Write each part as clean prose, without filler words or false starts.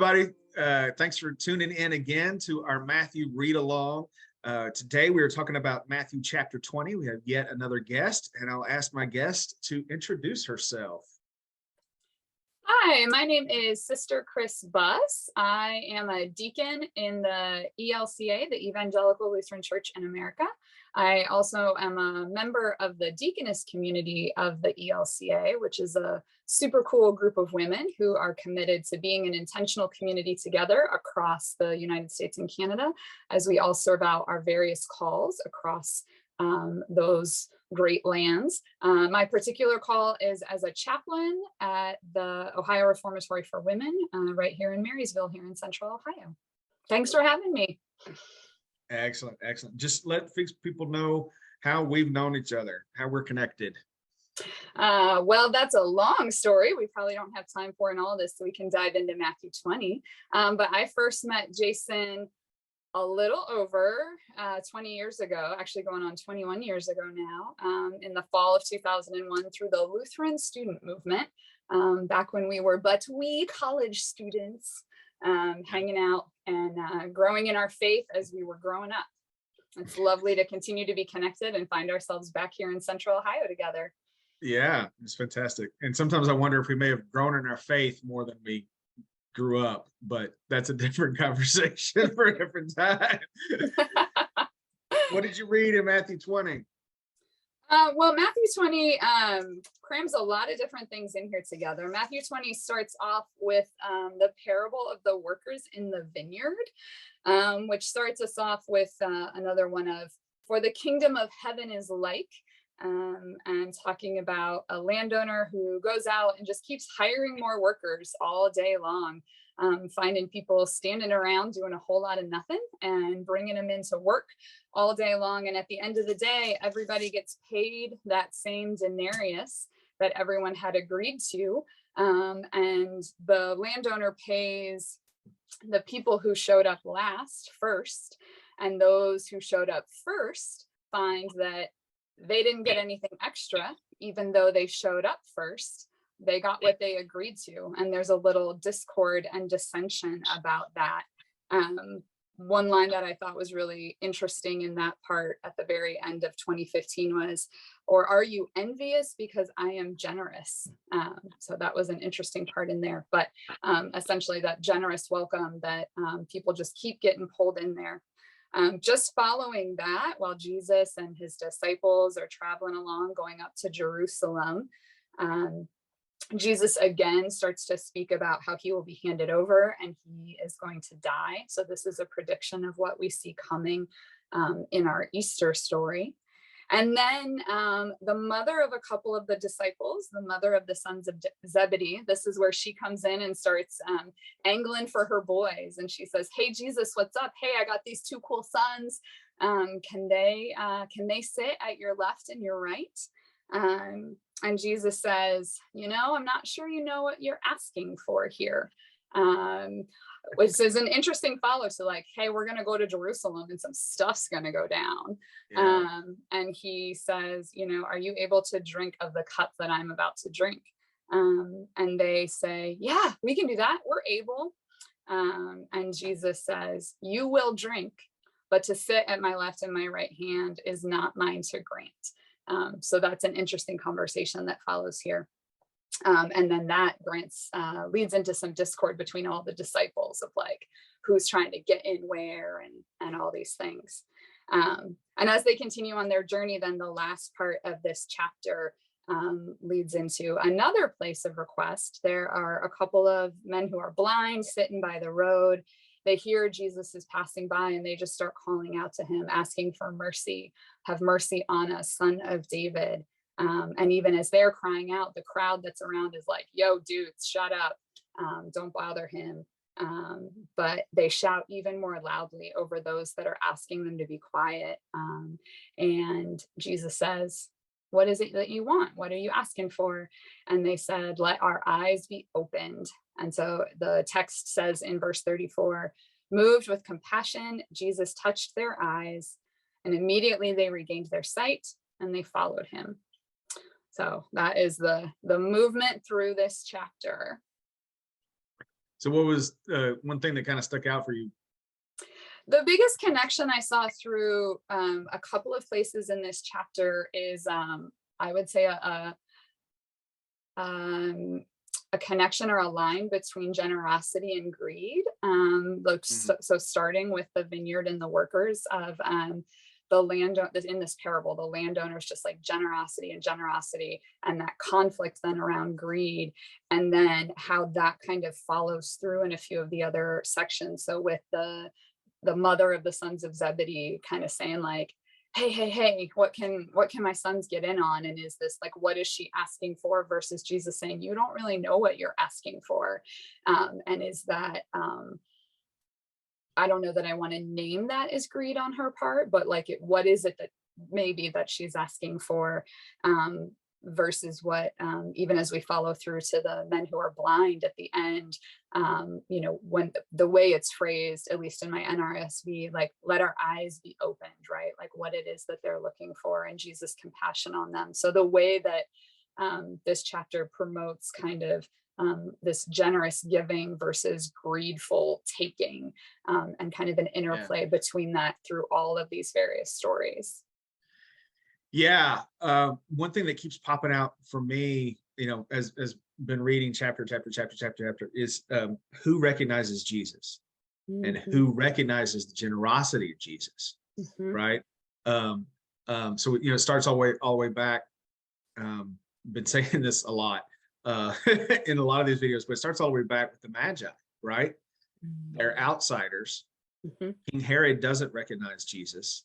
everybody. Thanks for tuning in again to our Matthew read along. Today we are talking about Matthew chapter 20. We have yet another guest, and I'll ask my guest to introduce herself. Hi, my name is Sister Kriss Buss. I am a deacon in the ELCA, the Evangelical Lutheran Church in America. I also am a member of the deaconess community of the ELCA, which is a super cool group of women who are committed to being an intentional community together across the United States and Canada, as we all serve out our various calls across those great lands. My particular call is as a chaplain at the Ohio Reformatory for Women, right here in Marysville, here in Central Ohio. Thanks for having me. Excellent, excellent. Just let people know how we've known each other, how we're connected. Well, that's a long story. We probably don't have time for in all this, so we can dive into Matthew 20. But I first met Jason a little over 20 years ago, actually going on 21 years ago now, in the fall of 2001 through the Lutheran student movement, back when we were but wee college students, hanging out and growing in our faith as we were growing up. It's lovely to continue to be connected and find ourselves back here in Central Ohio together. Yeah, it's fantastic. And sometimes I wonder if we may have grown in our faith more than we grew up, but that's a different conversation for a different time. What did you read in Matthew 20? Well, Matthew 20 crams a lot of different things in here together. Matthew 20 starts off with the parable of the workers in the vineyard, which starts us off with another one of, for the kingdom of heaven is like, and talking about a landowner who goes out and just keeps hiring more workers all day long, finding people standing around doing a whole lot of nothing and bringing them into work all day long. And at the end of the day, everybody gets paid that same denarius that everyone had agreed to. And the landowner pays the people who showed up last first, and those who showed up first find that they didn't get anything extra, even though they showed up first. They got what they agreed to. And there's a little discord and dissension about that. One line that I thought was really interesting in that part at the very end of 2015 was, or are you envious because I am generous? So that was an interesting part in there, but essentially that generous welcome that people just keep getting pulled in there. Just following that, while Jesus and his disciples are traveling along, going up to Jerusalem, Jesus again starts to speak about how he will be handed over and he is going to die. So this is a prediction of what we see coming in our Easter story. And then the mother of a couple of the disciples, the mother of the sons of Zebedee, this is where she comes in and starts angling for her boys. And she says, hey, Jesus, what's up? Hey, I got these two cool sons. Can they sit at your left and your right? And Jesus says, I'm not sure you know what you're asking for here. Which is an interesting follow to like, hey, we're going to go to Jerusalem and some stuff's going to go down. Yeah. And he says, are you able to drink of the cup that I'm about to drink? And they say, yeah, we can do that. We're able. And Jesus says, you will drink, but to sit at my left and my right hand is not mine to grant. So that's an interesting conversation that follows here. And then that leads into some discord between all the disciples of like who's trying to get in where and all these things. And as they continue on their journey, then the last part of this chapter leads into another place of request. There are a couple of men who are blind sitting by the road. They hear Jesus is passing by and they just start calling out to him, asking for mercy. Have mercy on us, Son of David. And even as they're crying out, the crowd that's around is like, yo, dudes, shut up. Don't bother him. But they shout even more loudly over those that are asking them to be quiet. And Jesus says, what is it that you want? What are you asking for? And they said, let our eyes be opened. And so the text says in verse 34, moved with compassion, Jesus touched their eyes, and immediately they regained their sight and they followed him. So that is the movement through this chapter. So what was one thing that kind of stuck out for you? The biggest connection I saw through a couple of places in this chapter is, I would say, um, a connection or a line between generosity and greed. Mm, So starting with the vineyard and the workers of the landowner in this parable, the landowners just like generosity and generosity, and that conflict then around greed, and then how that kind of follows through in a few of the other sections. So with the mother of the sons of Zebedee kind of saying like, hey, what can my sons get in on? And is this like, what is she asking for, versus Jesus saying, you don't really know what you're asking for. And is that, I don't know that I want to name that as greed on her part, but like, what is it that maybe that she's asking for, versus what, even as we follow through to the men who are blind at the end, when the way it's phrased, at least in my NRSV, like, let our eyes be opened, right? Like what it is that they're looking for, and Jesus' compassion on them. So the way that this chapter promotes kind of this generous giving versus greedful taking, and kind of an yeah. interplay between that through all of these various stories. Yeah. One thing that keeps popping out for me, as been reading chapter, is who recognizes Jesus and Mhm, who recognizes the generosity of Jesus, mhm, right? So it starts all the way back. Been saying this a lot in a lot of these videos, but it starts all the way back with the Magi, right? They're outsiders. mhm, King Herod doesn't recognize Jesus,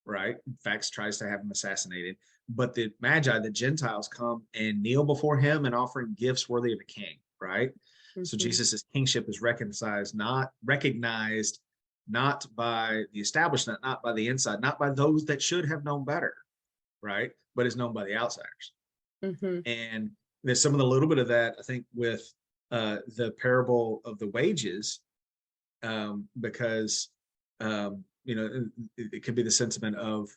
right? In fact, tries to have him assassinated. But the Magi, the Gentiles, come and kneel before him and offering gifts worthy of a king, right? So mhm, Jesus's kingship is recognized not by the establishment, not by the inside, not by those that should have known better, right? But is known by the outsiders. mhm, And there's some of the little bit of that, I think, with the parable of the wages, because it could be the sentiment of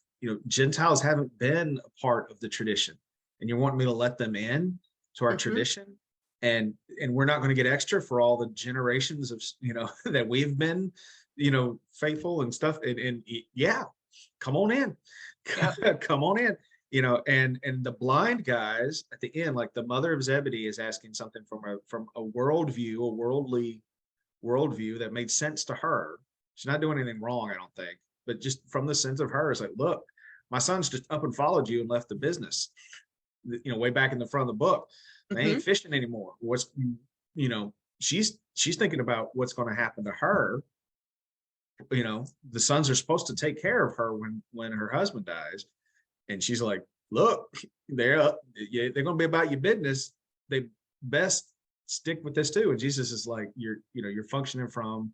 Gentiles haven't been a part of the tradition, and you want me to let them in to our mhm. tradition, and we're not going to get extra for all the generations of that we've been faithful and stuff, and yeah, come on in. Yep. Come on in. And the blind guys at the end, like the mother of Zebedee, is asking something from a worldview, a worldly worldview that made sense to her. She's not doing anything wrong, I don't think, but just from the sense of her, it's like, look, my son's just up and followed you and left the business, way back in the front of the book. They Mhm, ain't fishing anymore. She's thinking about what's going to happen to her. The sons are supposed to take care of her when her husband dies, and she's like, look, they're going to be about your business. They best stick with this too. And Jesus is like, you're functioning from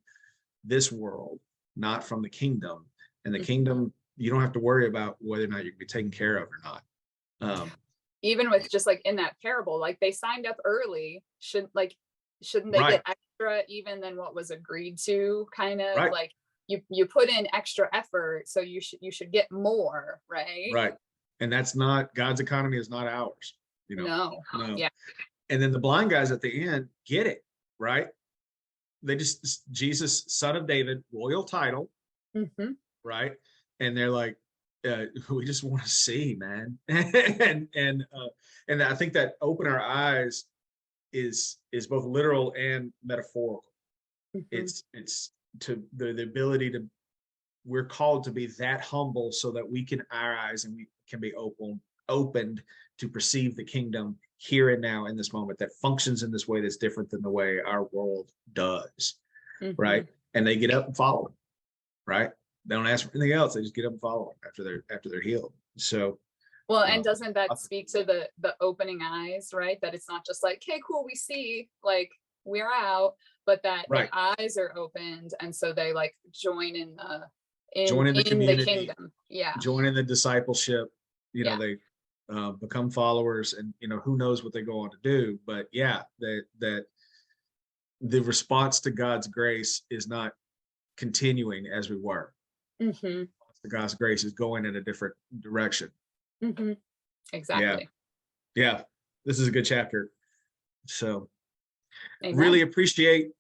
this world, not from the kingdom. And the mhm. kingdom, you don't have to worry about whether or not you're going to be taken care of or not. Even with just like in that parable, like they signed up early, shouldn't they Right, get extra even than what was agreed to, kind of right, like you put in extra effort, so you should get more, right? right. And that's not God's economy, is not ours. No. No. Yeah. And then the blind guys at the end get it, right? They just, Jesus, son of David, royal title, Mhm, right? And they're like, we just want to see, man. And I think that open our eyes is both literal and metaphorical. mhm. It's to the ability to, we're called to be that humble so that our eyes and we can be opened to perceive the kingdom here and now in this moment, that functions in this way that's different than the way our world does, right? Mhm. And they get up and follow him, right? They don't ask for anything else. They just get up and follow him after they're healed. So Well, and um, doesn't that speak to the opening eyes, right? That it's not just like, okay, cool, we see, like we're out, but that their right, eyes are opened, and so they like join in the join in the in the community, kingdom. Yeah. join in the discipleship. Yeah. They become followers, and who knows what they go on to do. But yeah, that the response to God's grace is not continuing as we were. Mhm. God's grace is going in a different direction. Mhm. Yeah, Exactly. yeah. This is a good chapter. So Really appreciate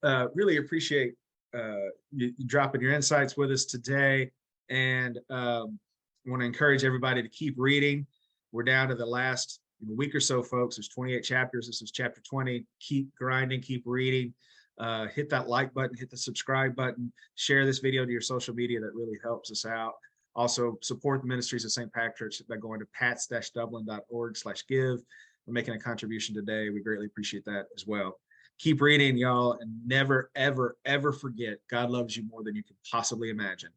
you dropping your insights with us today, and want to encourage everybody to keep reading. We're down to the last week or so, folks. There's 28 chapters. This is chapter 20. Keep grinding, keep reading. Hit that like button, hit the subscribe button, share this video to your social media. That really helps us out. Also, support the ministries of St. Patrick's by going to pats-dublin.org/give. We're making a contribution today. We greatly appreciate that as well. Keep reading, y'all, and never, ever, ever forget God loves you more than you can possibly imagine.